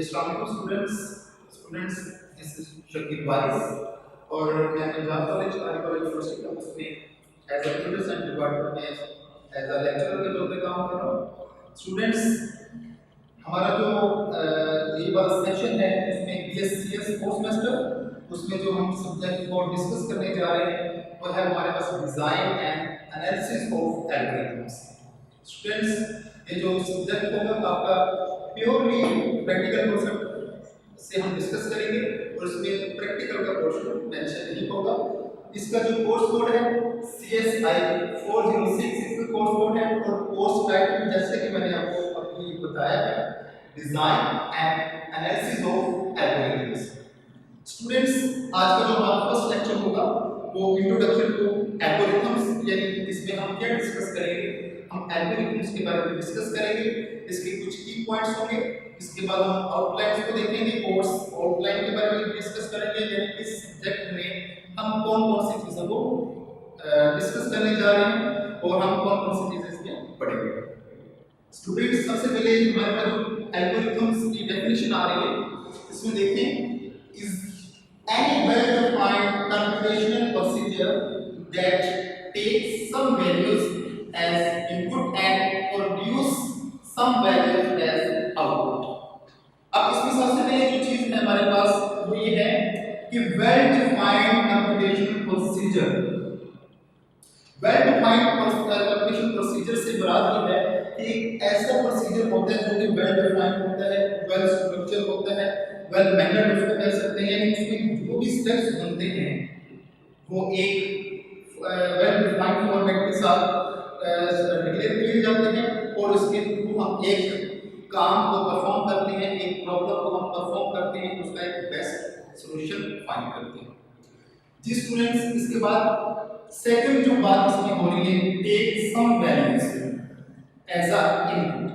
अस्सलाम वालेकुम students this is Shakeel Waris और मैं Punjab college Arifwala university campus में as a tutor and department में एज अ लेक्चरर के तौर पे काम कर रहा हूँ। स्टूडेंट्स, हमारा जो ये वाला सेक्शन है इसमें BScs 4 सेमेस्टर, उसमें जो हम सब्जेक्ट को डिस्कस करने जा रहे हैं वो है हमारे पास design and analysis of algorithms. Students, ये जो सब्जेक्ट होगा आपका प्योरली प्रैक्टिकल कॉन्सेप्ट से हम डिस्कस करेंगे और इसमें प्रैक्टिकल का पोर्शन मेंशन नहीं होगा। इसका जो कोर्स कोड है CSI-406 इसका कोर्स कोड है और कोर्स टाइटल जैसे कि मैंने आपको अभी बताया है, design and analysis of algorithms. Students, आज का जो हमारा फर्स्ट लेक्चर होगा वो इंट्रोडक्शन टू एल्गोरिथम्स, यानी इसमें हम क्या डिस्कस करेंगे, हम एल्गोरिथम्स के बारे में डिस्कस करेंगे, इसके कुछ की पॉइंट्स होंगे। इसके बाद हम आउटलाइंस को देखेंगे, कोर्स आउटलाइन के बारे में डिस्कस करेंगे, यानी इस सब्जेक्ट में हम कौन-कौन सी चीजों को डिस्कस करने जा रहे हैं और हम कौन-कौन सी चीजें इसमें पढ़ेंगे। स्टूडेंट्स, सबसे पहले हमारे पास जो एल्गोरिथम्स की डेफिनेशन आ रही है, इसमें देखें, is any well-defined computational procedure that takes some values as input and produce some values as output। अब इसमें सबसे पहले जो चीज है हमारे पास वो ये है कि well-defined computational procedure। well-defined computational procedure से मुराद ये है कि एक ऐसा प्रोसीजर होता है जो कि well-defined होता है, well-structured होता है, वेल मैनर्ड उसको कह सकते हैं, यानी उसमें जो भी स्टेप्स बनते हैं वो एक वेल डिफाइंड फॉर्मेट के साथ डिक्लेयर किए जाते हैं और उसके थ्रू हम एक काम को परफॉर्म करते हैं, एक प्रॉब्लम को हम परफॉर्म करते हैं, उसका एक बेस्ट सॉल्यूशन फाइंड करते हैं। जी स्टूडेंट्स, इसके बाद सेकंड जो बात इसमें हो रही है, take some values as a input.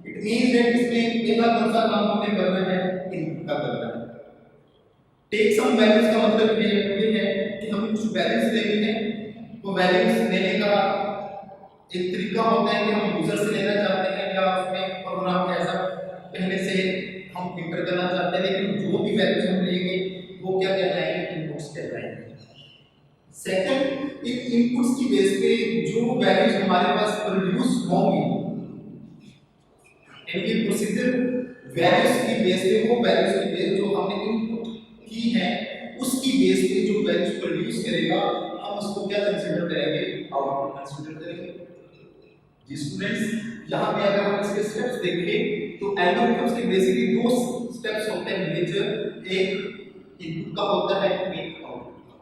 It means that इसमें पहला कौन सा काम हमने करना है, इनपुट का करना है। टेक सम वैल्यूज का मतलब ये है कि हमें कुछ वैल्यूज लेनी है, वो वैल्यूज लेने का एक तरीका होता है कि हम यूजर से लेना चाहते हैं या उसमें प्रोग्राम ऐसा पहले से हम इंटर करना चाहते हैं, लेकिन जो भी वैल्यूज हम लेंगे वो क्या कहलाएंगे, इनपुट्स कहलाएंगे। सेकंड, इन इनपुट्स की बेस पे जो वैल्यूज हमारे पास प्रोड्यूस होंगी, यानी प्रोसीजर वैल्यूज की बेस पे, वो वैल्यूज की बेस जो हमने इनपुट की है उसकी बेस पे जो वैल्यूज प्रोड्यूस करेगा हम उसको क्या कंसीडर करेंगे, आउटपुट कंसीडर करेंगे। जी स्टूडेंट्स, यहाँ पे अगर हम इसके स्टेप्स देखें तो एल्गोरिथम्स के बेसिकली दो स्टेप्स होते हैं मेजर, एक इनपुट का होता है, एक आउटपुट का।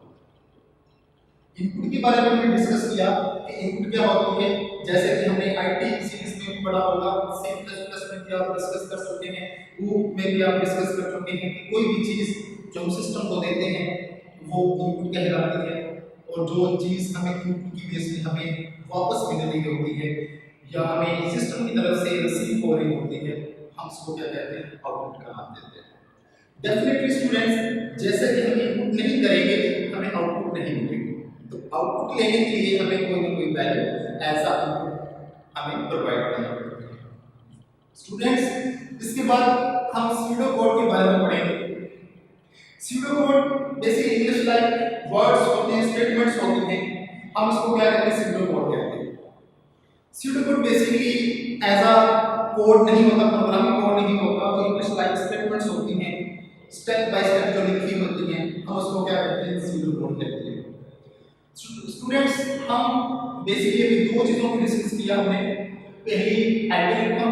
इनपुट के बारे में हमने डिस्कस किया कि इनपुट क्या होती है, जैसे कि हमने आईटी सीरीज में भी पढ़ा होगा, C++ में भी आप डिस्कस कर सकते हैं, वो में भी आप डिस्कस कर चुके हैं कि कोई भी चीज जो हम सिस्टम को देते हैं वो इनपुट कहलाती है और जो चीज हमें इनपुट की बेस पे हमें वापस मिल रही होती है या हमें सिस्टम की तरफ से रिसीव हो रही होती है, हम उसको क्या कहते हैं, आउटपुट का नाम देते हैं। डेफिनेटली स्टूडेंट्स, जैसे कि हम इनपुट नहीं करेंगे हमें आउटपुट नहीं मिलेगी, तो आउटपुट लेने के लिए हमें कोई ना कोई वैल्यू ऐसा इनपुट हमें प्रोवाइड करना पड़ता है। स्टूडेंट्स, इसके बाद हम स्यूडो कोड के बारे में पढ़ेंगे। Pseudo code basically English like words होते हैं, स्टेटमेंट्स होते हैं, हम इसको क्या कहते हैं, स्यूडो कोड कहते हैं। Pseudo code basically as a code नहीं होता, प्रोग्रामिंग कोड नहीं होता, वो इंग्लिश लाइक स्टेटमेंट्स होती हैं, स्टेप बाय स्टेप जो लिखी होती हैं, हम उसको क्या कहते हैं, स्यूडो कोड कहते हैं। स्टूडेंट्स, हम बेसिकली अभी दो चीजों को डिस्कस किया हमने, पहली एल्गोरिथम,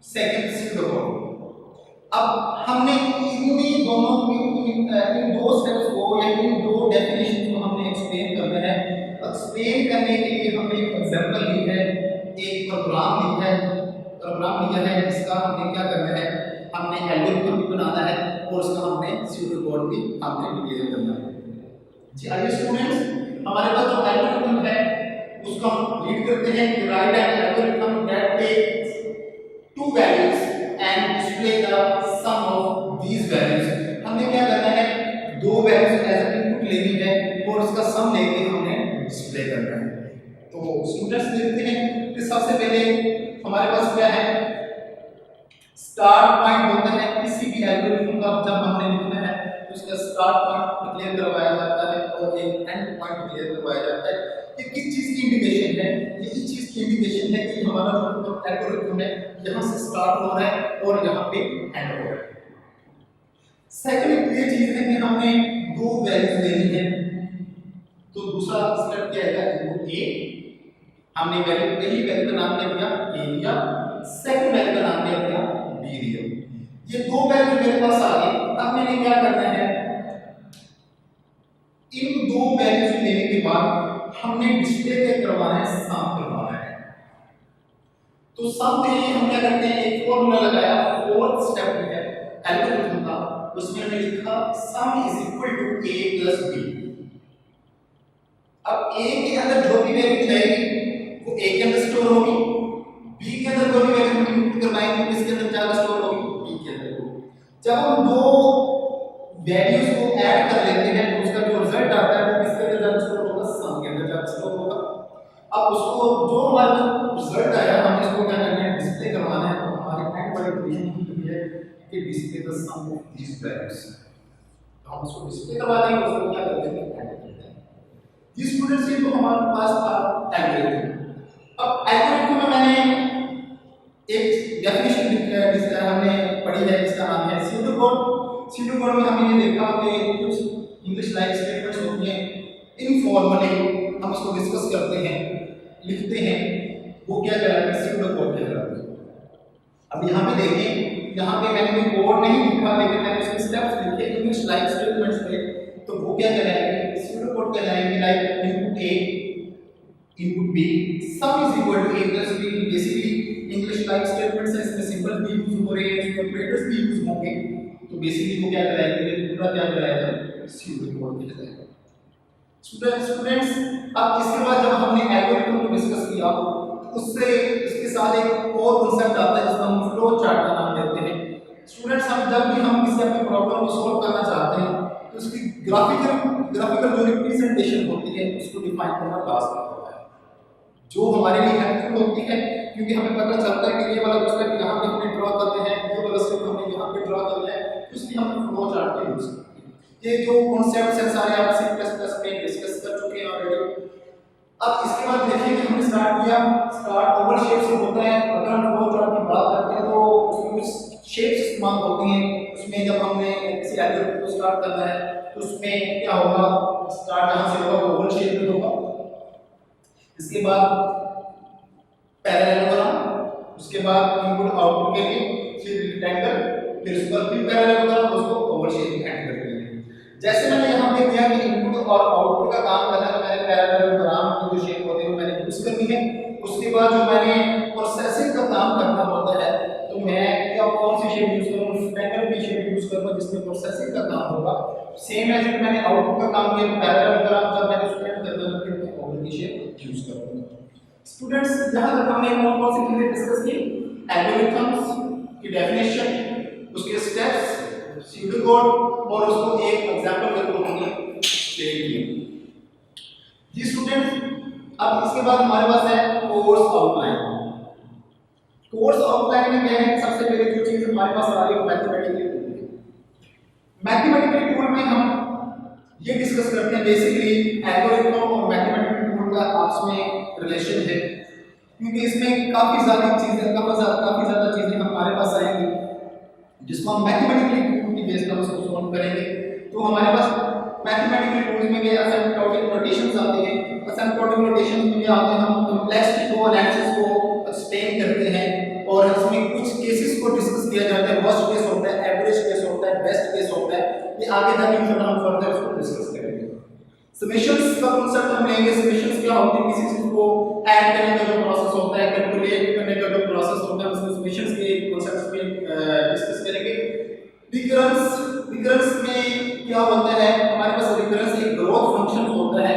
सेकंड स्यूडो कोड। अब हमने इन दो स्टेप्स को या इन दो डेफिनेशन को हमने एक्सप्लेन करना है। एक्सप्लेन करने के लिए हमने एक एग्जांपल ली है, एक प्रोग्राम लिखा है जिसका हमने क्या करना है, हमने एल्गोरिथम भी बनाना है और उसका हमने स्यूडो कोड भी हमने डिक्लेयर करना है। जी आइए स्टूडेंट्स, हमारे पास जो एल्गोरिथम है उसको हम रीड करते हैं। Write an algorithm that takes two values and display the sum of these values. हमने क्या करना है, दो वैल्यूज एज इनपुट लेनी है और उसका सम लेके हमने डिस्प्ले करना है। तो स्टूडेंट्स देखते हैं कि सबसे पहले हमारे पास क्या है, स्टार्ट पॉइंट होता है, किस किसी भी एल्गोरिथम का जब हमने लिखना है तो उसका स्टार्ट पॉइंट डिक्लेयर करवाया जाता है और एक एंड पॉइंट डिक्लेयर करवाया जाता है। ये किस चीज की इंडिकेशन है? ये इस चीज की इंडिकेशन है कि हमारा जो एल्गोरिथम है यहाँ से स्टार्ट हो रहा है और यहाँ पे एंड हो रहा है। सेकंड ये चीज है कि हमने दो वैल्यूज लेनी है, तो दूसरा स्टेप क्या है? इनपुट ए, हमने वैल्यू पहली वैल्यू का नाम क्या दिया? ए दिया, सेकंड वैल्यू का नाम क्या दिया? बी दिया। ये दो वैल्यू मेरे पास आ गई। अब मैंने क्या करना है? इन दो वैल्यूज को लेने के बाद हमने डिस्प्ले क्या करवाना है? सम करवाना है। तो सम के लिए हम क्या करते हैं? एक फॉर्मूला लगाया, फोर्थ स्टेप है एल्गोरिथम का, उसमें हमने लिखा sum is equal to a plus b। अब a के अंदर जो भी वैल्यू जाएगी वो a के अंदर स्टोर होगी, b के अंदर जो भी वैल्यू हम इनपुट करवाएंगे किसके अंदर जाकर स्टोर होगी? b के अंदर। जब हम दो वैल्यूज को ऐड कर लेते हैं तो उसका जो रिजल्ट आता है वो किसके अंदर जाकर स्टोर होगा? सम के अंदर जाकर स्टोर होगा। अब उसको जो हमारा रिजल्ट आया हम इसको क्या करना है? डिस्प्ले करवाना है। तो हमारे एंड वाली कंडीशन ये है कि display the sum of these values. तो हम उसको डिस्प्ले करवा देंगे, उसको क्या कर देंगे? ऐड कर देंगे। ये स्टूडेंट्स ये तो हमारे पास था एल्गोरिथम। अब एल्गोरिथम में मैंने एक डेफिनेशन हमने पढ़ी है जिसका नाम है स्यूडो कोड। स्यूडो कोड में हमने ये देखा कि कुछ इंग्लिश लाइक स्टेटमेंट्स होती हैं, इनफॉर्मली हम उसको डिस्कस करते हैं, लिखते हैं, वो क्या कहलाते हैं? स्यूडो कोड कहलाते हैं। अब यहाँ पे देखें, यहाँ पे मैंने कोई कोड नहीं लिखा लेकिन मैंने उसके स्टेप्स लिखे इंग्लिश लाइक स्टेटमेंट्स पे, तो वो क्या कहलाएंगे? स्यूडो कोड कहलाएंगे। Like input A, input B, sum is equal to a plus b। Basically English like statements है, इसमें सिंबल भी यूज हो रहे हैं, इसमें ऑपरेटर्स भी यूज होंगे, तो बेसिकली वो क्या कहलाएंगे? पूरा क्या कहलाएगा? स्यूडो कोड कहलाएगा। स्टूडेंट्स अब इसके बाद जब हमने एल्गोरिथम को डिस्कस किया तो उससे इसके साथ एक और कांसेप्ट आता है जिसको हम फ्लो चार्ट का नाम देते हैं। स्टूडेंट्स हम जब भी हम किसी अपनी प्रॉब्लम को सॉल्व करना चाहते हैं तो उसकी ग्राफिकल जो रिप्रेजेंटेशन होती है उसको डिफाइन करना लाजमी होता है, जो हमारे लिए हेल्पफुल होती है, क्योंकि हमें पता चलता है कि ये वाला स्टेप यहाँ पे हमने ड्रॉ करते हैं, ये वाला स्टेप हमने यहाँ पे ड्रॉ करना है, तो इसलिए हम फ्लो चार्ट का यूज करते हैं। ये जो कॉन्सेप्ट्स हैं सारे आप C++ में डिस्कस कर चुके हैं ऑलरेडी। अब इसके बाद देखिए कि हमने स्टार्ट किया, स्टार्ट ओवल शेप से होता है। अगर हम फ्लो चार्ट की बात करते हैं तो उसमें कुछ शेप्स इस्तेमाल होती हैं। उसमें जब हमने किसी एल्गोरिथम को स्टार्ट करना है तो उसमें क्या होगा? स्टार्ट जहां से होगा ओवल शेप में होगा, इसके बाद पैरेललोग्राम, उसके बाद इनपुट आउटपुट के लिए फिर रेक्टेंगल, फिर उस पर फिर पैरेललोग्राम, उसको ओवल शेप में एंड कर देंगे। जैसे मैंने यहाँ पे दिया कि इनपुट और आउटपुट का काम करना है, मैंने पैरेललोग्राम की जो शेप होती है वो मैंने यूज करनी है। उसके बाद जो मैंने प्रोसेसिंग का काम करना होता है तो मैं क्या कौन सी शेप यूज करूँ? रेक्टेंगल की शेप यूज करूँगा जिसमें प्रोसेसिंग का काम होगा। सेम एज इट मैंने आउटपुट का काम किया पैरेललोग्राम, जब मैंने उसको एंड करना है फिर मैं ओवल की शेप यूज करूँगा। स्टूडेंट्स यहाँ तक हमने कौन सी चीजें डिस्कस की? एल्गोरिथम्स की डेफिनेशन, उसके स्टेप्स, स्यूडो कोड और उसको एक एग्जांपल के थ्रू हमने एक्सप्लेन किया। जी स्टूडेंट्स अब इसके बाद हमारे पास है कोर्स आउटलाइन। कोर्स आउटलाइन में क्या है? सबसे पहले जो चीज हमारे पास आ रही है मैथमेटिकल टूल है। मैथमेटिकल टूल में हम ये डिस्कस करते हैं बेसिकली एल्गोरिथम और मैथमेटिकल टूल का आपस में रिलेशन है, क्योंकि इसमें काफी ज्यादा चीजें हमारे पास आएंगी जिसको हम मैथमेटिकल टूल की बेस पर उसको सॉल्व करेंगे। तो हमारे पास मैथमेटिकल टूल्स में क्या असिम्प्टोटिक नोटेशंस आते हैं। असिम्प्टोटिक नोटेशंस में क्या आते हैं? हम कॉम्प्लेक्सिटी को एनालिसिस को एक्सप्लेन करते हैं और इसमें कुछ केसेस को डिस्कस किया जाता है। वर्स्ट केस होता है, एवरेज केस होता है, बेस्ट केस होता है, ये आगे जाके हम फर्दर उसको डिस्कस करेंगे। समेशंस का कांसेप्ट हम लेंगे। समेशंस क्या होते हैं? किसी चीज को ऐड करने का जो प्रोसेस होता है, कैलकुलेट करने का जो प्रोसेस होता है, उसको समेशंस के कांसेप्ट में डिस्कस करेंगे। रिकरेंस में क्या होता है? हमारे पास रिकरेंस एक ग्रोथ फंक्शन होता है।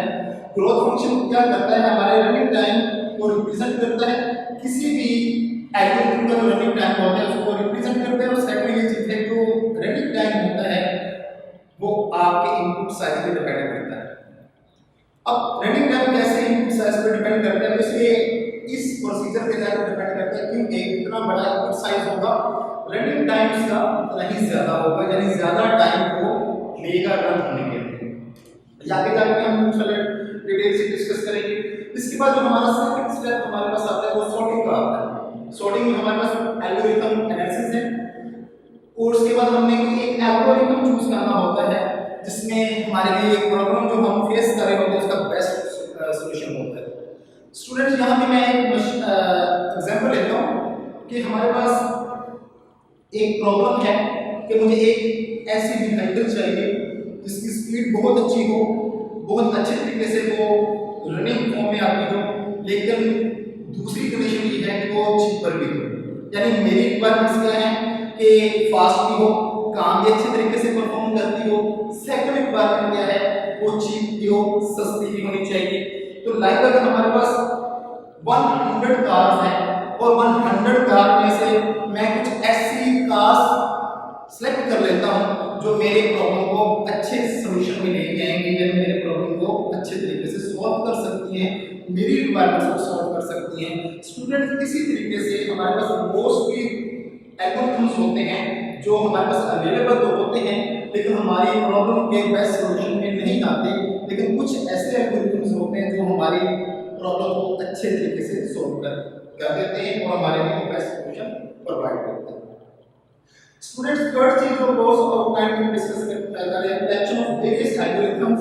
ग्रोथ फंक्शन क्या करता है? हमारे रनिंग टाइम को रिप्रेजेंट करता है। किसी भी एल्गोरिथम का जो रनिंग टाइम होता है उसको रिप्रेजेंट करता है। और सेकंड ये चीज है जो रनिंग टाइम होता है वो आपके इनपुट साइज पे डिपेंड करता है। अब रनिंग टाइम कैसे इनपुट साइज पे डिपेंड करता है? इसलिए इस प्रोसीजर पे जाकर डिपेंड करता है, क्योंकि जितना बड़ा इनपुट साइज होगा रनिंग टाइम इसका उतना ही ज्यादा होगा, यानी ज्यादा टाइम को लेगा रन होने के लिए। आगे जाके हम चले डिटेल से डिस्कस करेंगे। इसके बाद जो हमारा सेकंड स्टेप हमारे पास आता है वो सॉर्टिंग का आता है। सॉर्टिंग में हमारे पास एल्गोरिथम एनालिसिस है, और उसके बाद हमने एक एल्गोरिथम चूज करना होता है जिसमें हमारे लिए एक प्रॉब्लम जो हम फेस कर रहे होते हैं उसका बेस्ट सॉल्यूशन होता है। स्टूडेंट्स यहाँ पे मैं एक एग्जांपल लेता हूँ कि हमारे पास एक प्रॉब्लम है कि मुझे एक ऐसी व्हीकल चाहिए जिसकी स्पीड बहुत अच्छी हो, बहुत अच्छे तरीके से वो रनिंग फॉर्म में आती हो, लेकिन दूसरी कंडीशन ये है कि वो चीपर भी हो। यानी मेरी रिक्वायरमेंट्स क्या है कि फास्ट भी हो, काम भी अच्छे तरीके से परफॉर्म करती हो। सेकंड रिक्वायरमेंट क्या है, वो चीप भी हो, सस्ती भी होनी चाहिए। तो लाइक अगर हमारे पास 100 कार्स हैं और 100 कार में से मैं कुछ ऐसी कार्स सेलेक्ट कर लेता हूं जो मेरे प्रॉब्लम को अच्छे सॉल्यूशन में लेके आएंगे, या मेरे प्रॉब्लम को अच्छे तरीके से सॉल्व कर सकती हैं, मेरी रिक्वायरमेंट्स को सॉल्व कर सकती हैं। स्टूडेंट इसी तरीके से हमारे पास मोस्टली एल्गोरिथम्स होते हैं जो हमारे पास अवेलेबल तो होते हैं लेकिन हमारी प्रॉब्लम के बेस्ट सॉल्यूशन में नहीं आते, लेकिन कुछ ऐसे एल्गोरिथम्स होते हैं जो हमारी प्रॉब्लम को अच्छे तरीके से सॉल्व कर देते हैं और हमारे लिए बेस्ट सॉल्यूशन प्रोवाइड करते हैं। स्टूडेंट्स थर्ड चीज जो कोर्स आउटलाइन में डिस्कस कर रहे हैं, कलेक्शन ऑफ वेरियस एल्गोरिथम्स।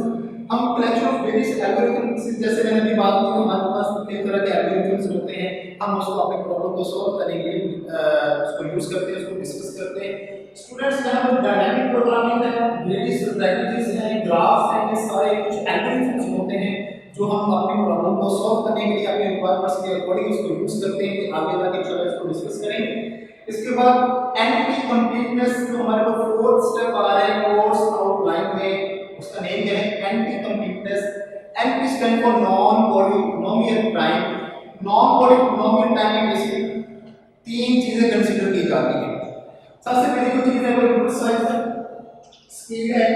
हम कलेक्शन ऑफ वेरियस एल्गोरिथम्स जैसे मैंने अभी बात की, हमारे पास कई तरह के एल्गोरिथम्स होते हैं, हम उसको अपने प्रॉब्लम को सॉल्व करने के लिए उसको यूज करते हैं, उसको डिस्कस करते हैं। स्टूडेंट्स यहाँ पर डायनामिक प्रोग्रामिंग है, वेरियस स्ट्रेटजीज हैं, ग्राफ्स हैं, ये सारे कुछ एल्गोरिथम्स होते हैं जो हम अपनी प्रॉब्लम को सॉल्व करने के लिए अपने रिक्वायरमेंट्स के अकॉर्डिंग उसको यूज करते हैं। आगे जाके चलो इसको डिस्कस करेंगे। इसके बाद एंटिटी कंप्लीटनेस जो हमारे को फोर्थ स्टेप आ रहा है कोर्स आउटलाइन में, उसका नेम क्या है, entity completeness. Entity stand for non polynomial time. Non polynomial time में बेसिकली तीन चीजें कंसीडर की जाती हैं। सबसे पहली जो चीज है वो इनपुट साइज है, स्पीड है,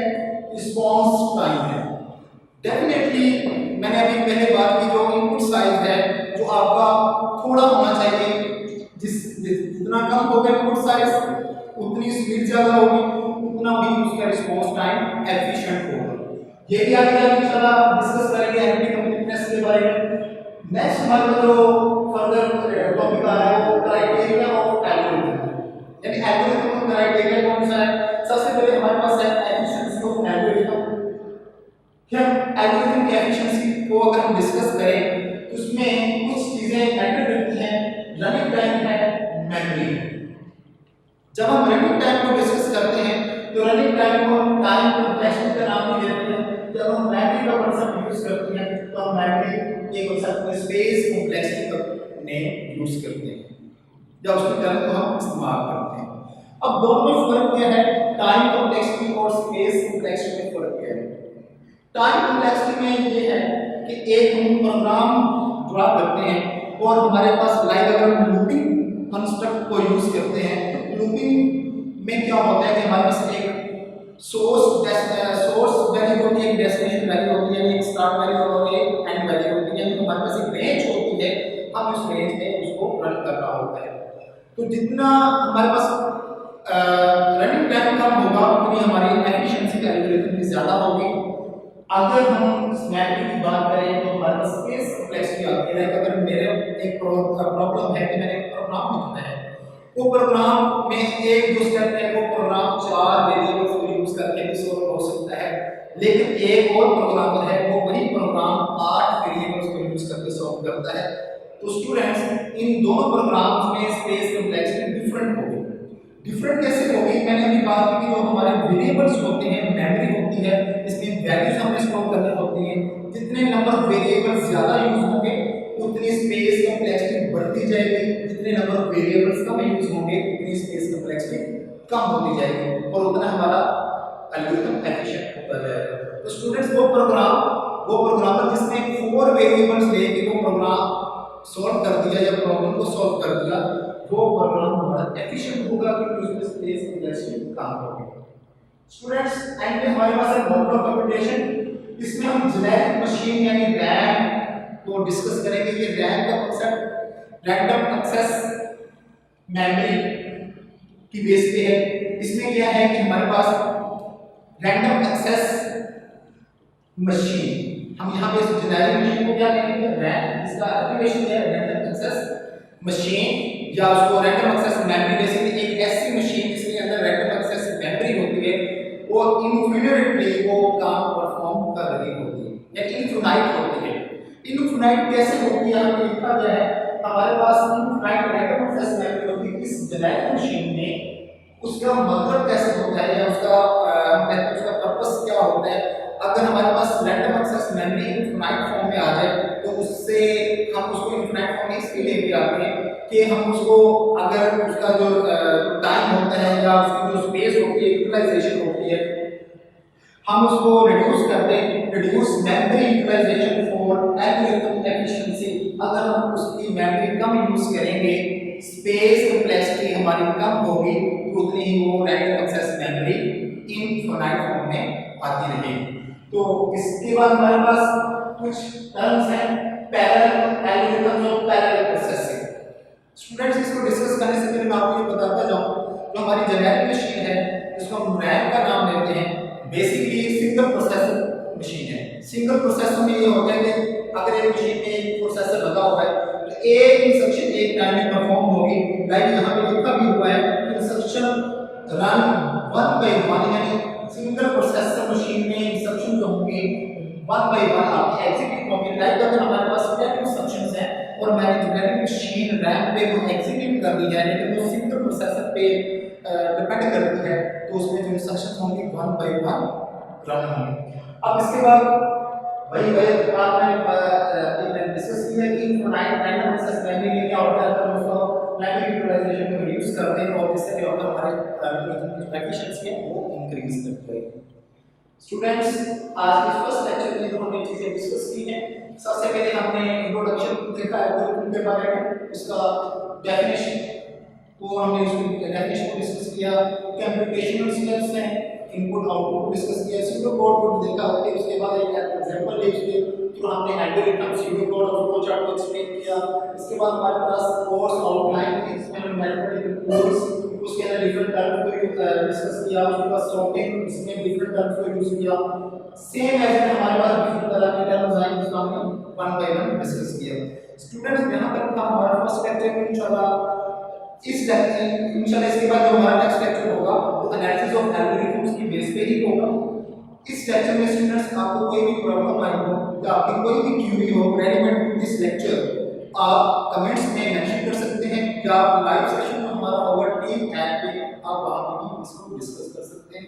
रिस्पांस टाइम है। डेफिनेटली मैंने अभी पहले बात की जो इनपुट साइज है जो आपका थोड़ा होना चाहिए, जितना कम होगा इनपुट साइज उतनी स्पीड ज्यादा होगी, उतना भी उसका रिस्पांस टाइम एफिशिएंट होगा। ये भी आगे जाके इंशाल्लाह डिस्कस करेंगे एंटिटी कंप्लीटनेस के बारे में। नेक्स्ट हमारा जो फर्दर टॉपिक आ रहा है वो क्राइटेरिया ऑफ एल्गोरिथम, यानी एल्गोरिथम का क्राइटेरिया कौन सा है। सबसे पहले हमारे पास है एफिशिएंसी ऑफ एल्गोरिथम। क्या एल्गोरिथम की एफिशिएंसी को अगर हम डिस्कस करें तो उसमें कुछ चीजें मैटर करती हैं, रनिंग टाइम है, मेमोरी है। जब हम रनिंग टाइम को डिस्कस करते हैं तो रनिंग टाइम को हम टाइम कॉम्प्लेक्सिटी का नाम भी देते हैं। जब हम मेमोरी का कांसेप्ट यूज करते हैं तो हम मेमोरी के कांसेप्ट में स्पेस कॉम्प्लेक्सिटी का नेम यूज करते हैं, या उसके टर्म को हम इस्तेमाल करते हैं। अब दोनों में फर्क क्या है, टाइम कॉम्प्लेक्सिटी और स्पेस कॉम्प्लेक्सिटी में फर्क क्या है। टाइम कॉम्प्लेक्सिटी में ये है कि एक हम प्रोग्राम ड्रा करते हैं और हमारे पास लाइक अगर हम लूपिंग कंस्ट्रक्ट को यूज करते हैं, लूपिंग में क्या होता है कि हमारे पास एक सोर्स वैल्यू होती है, एक डेस्टिनेशन वैल्यू होती है, एक स्टार्ट वैल्यू और एक एंड वैल्यू होती है, तो हमारे पास एक रेंज होती है, हम उस रेंज में उसको रन करना होता है। तो जितना हमारे पास रनिंग टाइम कम होगा उतनी हमारी एफिशिएंसी एल्गोरिथम भी ज्यादा होगी। अगर हम स्मैटिक की बात करें तो हमारे पास स्पेस कॉम्प्लेक्सिटी आती है। अगर मेरे एक प्रॉब्लम है कि मैंने एक प्रोग्राम लिखना है, वो प्रोग्राम में एक जो स्टेप है वो प्रोग्राम 4 वेरिएबल्स को यूज करके भी सॉल्व हो सकता है, लेकिन एक और प्रोग्रामर है वो वही प्रोग्राम 8 वेरिएबल्स को यूज करके सॉल्व करता है। तो स्टूडेंट्स इन दोनों प्रोग्राम्स में स्पेस कॉम्प्लेक्सिटी डिफरेंट होगी। डिफरेंट कैसे होगी, मैंने अभी बात की कि जो हमारे वेरिएबल्स होते हैं, मेमोरी होती है, इसमें वैल्यूज हमें स्टोर करनी होती है। जितने नंबर वेरिएबल्स ज्यादा यूज होंगे उतनी स्पेस कॉम्प्लेक्सिटी बढ़ती जाएगी, जितने नंबर वेरिएबल्स कम यूज होंगे उतनी स्पेस कॉम्प्लेक्सिटी कम होती जाएगी और उतना हमारा एल्गोरिथम एफिशिएंट होता जाएगा। तो स्टूडेंट्स वो प्रोग्रामर जिसने 4 वेरिएबल्स लेके वो प्रोग्राम सॉल्व कर दिया या प्रॉब्लम को सॉल्व कर दिया, वो प्रोग्राम हमारा एफिशिएंट होगा क्योंकि उसमें स्पेस कॉम्प्लेक्सिटी कम होगी। स्टूडेंट्स एंड में हमारे पास है मोड ऑफ कंप्यूटेशन। इसमें हम जेनेरिक मशीन यानी रैम को डिस्कस करेंगे। ये रैम का कांसेप्ट रैंडम एक्सेस मेमोरी की बेस पे है। इसमें क्या है कि हमारे पास रैंडम एक्सेस मशीन, हम यहाँ पे इस जेनेरिक मशीन को क्या कहेंगे, रैंड, इसका एप्लीकेशन है रैंडम एक्सेस मशीन, या उसको रैंडम एक्सेस मेमोरी। बेसिकली एक ऐसी मशीन जिसके अंदर रैंडम एक्सेस मेमोरी होती है, वो इनफिनिटली वो काम परफॉर्म कर रही होती है, या इनफिनाइट होती है। इनफिनाइट कैसे होती है, हमने लिखा गया है हमारे पास इनफिनाइट रैंडम एक्सेस मेमोरी होती है इस जेनेरिक मशीन में। उसका मतलब कैसे होता है, या उसका उसका पर्पस क्या होता है। अगर हमारे पास random access memory infinite form में आ जाए तो उससे हम उसको इनफिनाइट फॉर्म में इसलिए लेके आते हैं कि हम उसको, अगर उसका जो टाइम होता है या उसकी जो स्पेस होती है, यूटिलाइजेशन होती है, हम उसको रिड्यूस करते हैं, reduce memory utilization for algorithm efficiency. अगर हम उसकी मेमोरी कम यूज करेंगे, स्पेस कंप्लेक्सिटी हमारी कम होगी, तो उतनी ही वो random access memory infinite form में आती रहेगी। तो इसके बाद हमारे पास कुछ टर्म्स हैं, पैरेलल एल्गोरिथम और पैरेलल प्रोसेसिंग। स्टूडेंट्स, इसको डिस्कस करने से पहले मैं आपको ये बताता जाऊं, जो हमारी जेनेरिक मशीन है जिसको हम रैम का नाम देते हैं, बेसिकली सिंगल प्रोसेसर मशीन है। सिंगल प्रोसेसर में ये होता है कि अगर एक मशीन में एक प्रोसेसर लगा हुआ है तो एक इंस्ट्रक्शन एक टाइम में परफॉर्म होगी। लाइक यहाँ पे लिखा भी हुआ है कि instruction run one by one, यानी सिंगल प्रोसेसर मशीन में इंस्ट्रक्शन जो होंगे वन बाय वन आपके एग्जीक्यूट होंगे। लाइक अगर हमारे पास 10 इंस्ट्रक्शंस हैं और मैंने जेनेरिक मशीन रैम पे वो एग्जीक्यूट कर दी है, लेकिन वो सिंगल प्रोसेसर पे डिपेंड करती है, तो उसमें जो इंस्ट्रक्शंस होंगे वन बाय वन रन होंगे। अब इसके बाद वही आपने डिस्कस किया कि इनफिनाइट रैंडम एक्सेस मेमोरी में क्या होता है, तो उसको मेमोरी यूटिलाइजेशन को रिड्यूस करते हैं और जिससे क्या होता है हमारे एल्गोरिथम की एफिशिएंसी है वो इंक्रीज करती है। स्टूडेंट्स, आज के फर्स्ट लेक्चर में जो हमने चीजें डिस्कस की हैं, सबसे पहले हमने इंट्रोडक्शन देखा एल्गोरिथम के बारे में, उसका डेफिनेशन को हमने उसकी डेफिनेशन को डिस्कस किया, कंप्यूटेशनल स्टेप्स हैं, इनपुट आउटपुट को डिस्कस किया, सीरियल कोड को देखा, फिर उसके बाद एक एग्जांपल ले उसके थ्रू हमने एल्गोरिथम सीरियल कोड और फ्लो चार्ट को एक्सप्लेन किया। इसके बाद हमारे पास कोर्स आउटलाइन थी, इसमें हमने मैथमेटिकल कोर्स, उसके अंदर डिफरेंट टर्म्स को डिस्कस किया, उसके बाद सॉर्टिंग, इसमें डिफरेंट टर्म्स को यूज किया। सेम ऐसे हमारे पास डिफरेंट तरह के टर्म्स आए जिसको हमने वन बाय वन डिस्कस किया। स्टूडेंट्स, यहां तक था हमारा फर्स्ट लेक्चर। इंशाल्लाह इसके बाद जो हमारा नेक्स्ट लेक्चर होगा वो एनालिसिस ऑफ एल्गोरिथम्स की बेस पे ही होगा। इस लेक्चर में स्टूडेंट्स आपको कोई भी प्रॉब्लम आई हो या आपकी कोई भी क्वेरी हो रेलेवेंट टू दिस लेक्चर, आप कमेंट्स में मेंशन कर सकते हैं, या लाइव सेशन में हमारा ओवर टीम ऐप पे आप वहां पे भी इसको डिस्कस कर सकते हैं।